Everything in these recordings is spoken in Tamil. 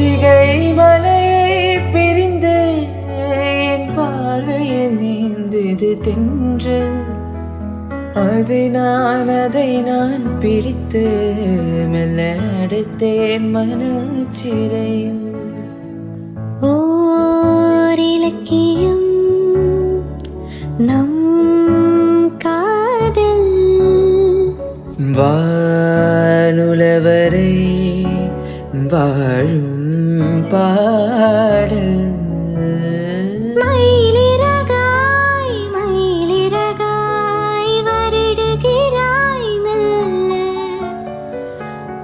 பொய்கை மலையை பிரிந்து என் பார்வையில் நீந்தது தென்றல். அதை நான் பிடித்து மெல்ல அடைத்தேன் மனச்சிறையில். ஓர் இலக்கியம் நம் காதல், வானுலவரை வாழும் பாடல். மயிலிறகாய் மயிலிறகாய் வருடுகிறாய் மெல்ல,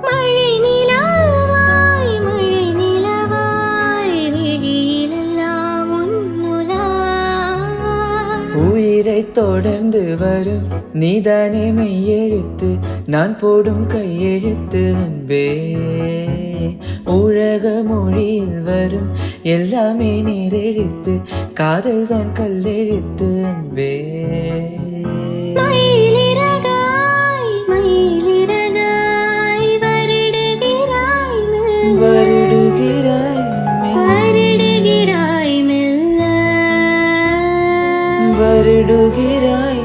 மழை நிலவாய் விழியிலெல்லாம் உன்னுலா. உயிரை தொடர்ந்து வரும் நீதானே மெய்யெழுத்து, நான் போடும் கையெழுத்து அன்பே. உலக மொழியில் வரும் எல்லாமே நேரெழுத்து, காதல் தான் கல்லெழுத்து அன்பே. மயிலிறகாய் மயிலிறகாய் வருடுகிறாய் மெல்ல, வருடுகிறாய் மெல்ல. வருடுகிறாய்